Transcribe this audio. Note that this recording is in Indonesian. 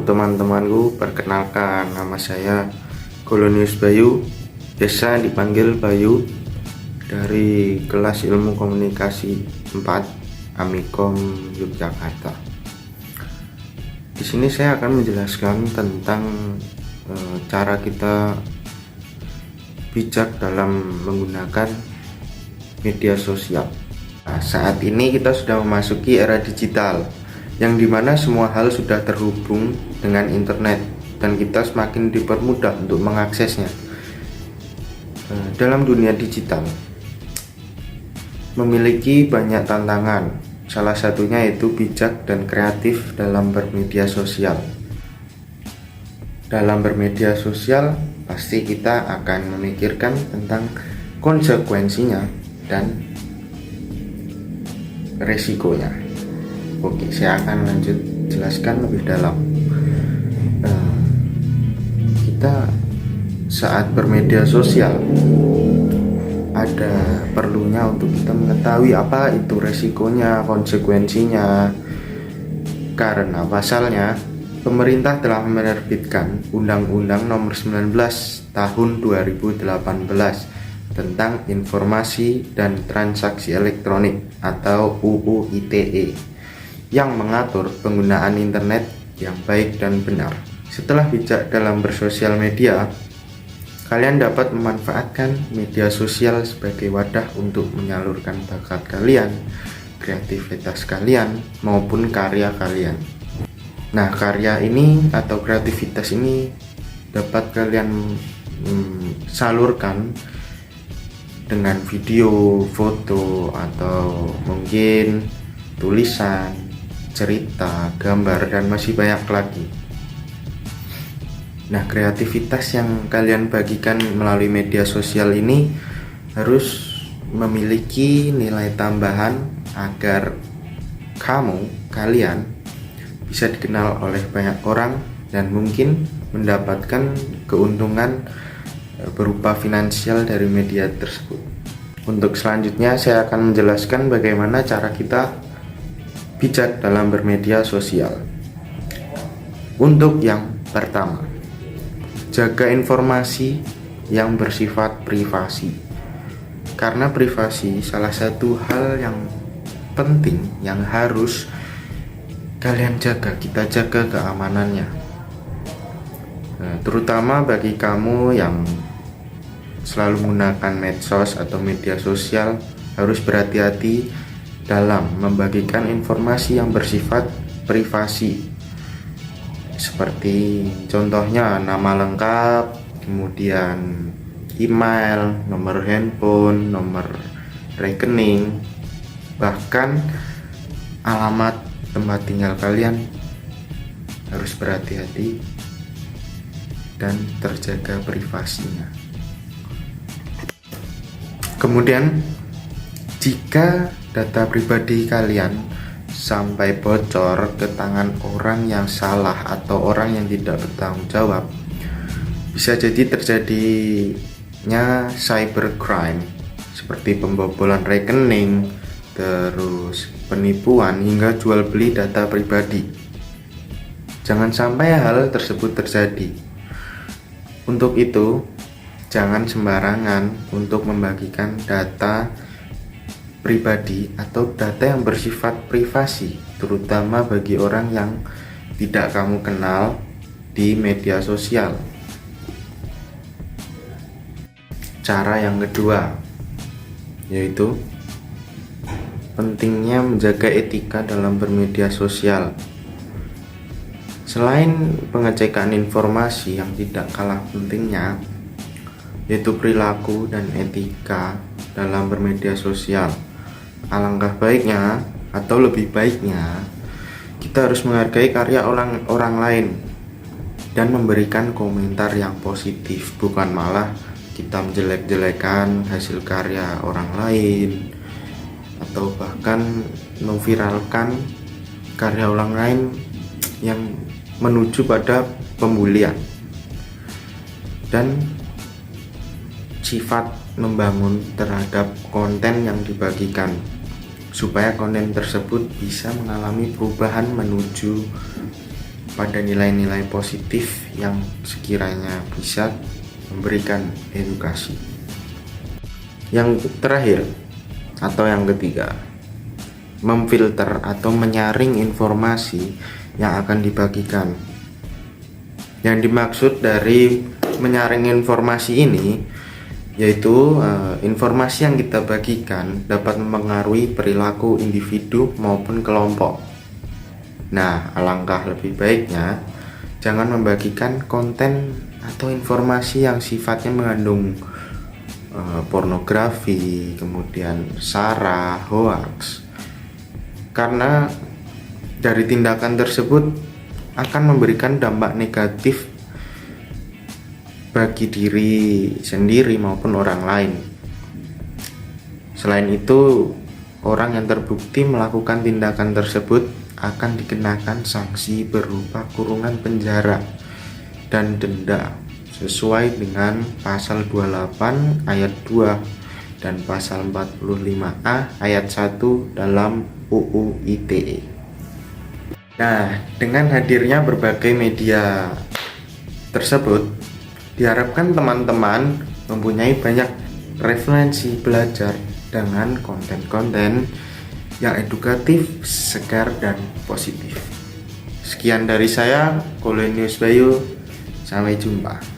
teman-temanku, perkenalkan nama saya Kolonius Bayu, biasa dipanggil Bayu, dari kelas Ilmu Komunikasi 4 Amikom Yogyakarta. Di sini saya akan menjelaskan tentang cara kita bijak dalam menggunakan media sosial. Nah, saat ini kita sudah memasuki era digital, yang dimana semua hal sudah terhubung dengan internet dan kita semakin dipermudah untuk mengaksesnya. Dalam dunia digital memiliki banyak tantangan, salah satunya yaitu bijak dan kreatif dalam bermedia sosial. Dalam bermedia sosial pasti kita akan memikirkan tentang konsekuensinya dan resikonya. Oke, saya akan lanjut jelaskan lebih dalam. Kita saat bermedia sosial ada perlunya untuk kita mengetahui apa itu resikonya, konsekuensinya. Karena pasalnya pemerintah telah menerbitkan Undang-Undang Nomor 19 Tahun 2018 tentang Informasi dan Transaksi Elektronik atau UU ITE yang mengatur penggunaan internet yang baik dan benar. Setelah bijak dalam bersosial media, kalian dapat memanfaatkan media sosial sebagai wadah untuk menyalurkan bakat kalian, kreativitas kalian, maupun karya kalian. Nah, karya ini atau kreativitas ini dapat kalian salurkan dengan video, foto, atau mungkin tulisan, cerita, gambar, dan masih banyak lagi. Nah, kreativitas yang kalian bagikan melalui media sosial ini harus memiliki nilai tambahan agar kalian bisa dikenal oleh banyak orang dan mungkin mendapatkan keuntungan berupa finansial dari media tersebut. Untuk selanjutnya saya akan menjelaskan bagaimana cara kita bijak dalam bermedia sosial. Untuk yang pertama, jaga informasi yang bersifat privasi. Karena privasi salah satu hal yang penting yang harus kalian jaga, kita jaga keamanannya. Terutama bagi kamu yang selalu menggunakan medsos atau media sosial, harus berhati-hati dalam membagikan informasi yang bersifat privasi, seperti contohnya nama lengkap, kemudian email, nomor handphone, nomor rekening, bahkan alamat tempat tinggal kalian. Harus berhati-hati dan terjaga privasinya. Kemudian jika data pribadi kalian sampai bocor ke tangan orang yang salah atau orang yang tidak bertanggung jawab, bisa jadi terjadinya cybercrime seperti pembobolan rekening, terus penipuan hingga jual beli data pribadi. Jangan sampai hal tersebut terjadi. Untuk itu, jangan sembarangan untuk membagikan data pribadi atau data yang bersifat privasi, terutama bagi orang yang tidak kamu kenal di media sosial. Cara yang kedua yaitu pentingnya menjaga etika dalam bermedia sosial. Selain pengecekan informasi yang tidak kalah pentingnya, yaitu perilaku dan etika dalam bermedia sosial. Alangkah baiknya atau lebih baiknya kita harus menghargai karya orang lain dan memberikan komentar yang positif, bukan malah kita menjelek-jelekan hasil karya orang lain atau bahkan memviralkan karya orang lain yang menuju pada pembulian dan sifat membangun terhadap konten yang dibagikan, supaya konten tersebut bisa mengalami perubahan menuju pada nilai-nilai positif yang sekiranya bisa memberikan edukasi. Yang terakhir atau yang ketiga, memfilter atau menyaring informasi yang akan dibagikan. Yang dimaksud dari menyaring informasi ini yaitu informasi yang kita bagikan dapat mempengaruhi perilaku individu maupun kelompok. Nah, alangkah lebih baiknya jangan membagikan konten atau informasi yang sifatnya mengandung pornografi, kemudian sara, hoaks, karena dari tindakan tersebut akan memberikan dampak negatif bagi diri sendiri maupun orang lain. Selain itu, orang yang terbukti melakukan tindakan tersebut akan dikenakan sanksi berupa kurungan penjara dan denda sesuai dengan pasal 28 ayat 2 dan pasal 45A ayat 1 dalam UU ITE. Nah, dengan hadirnya berbagai media tersebut, diharapkan teman-teman mempunyai banyak referensi belajar dengan konten-konten yang edukatif, segar, dan positif. Sekian dari saya, Kolonius Bayu. Sampai jumpa.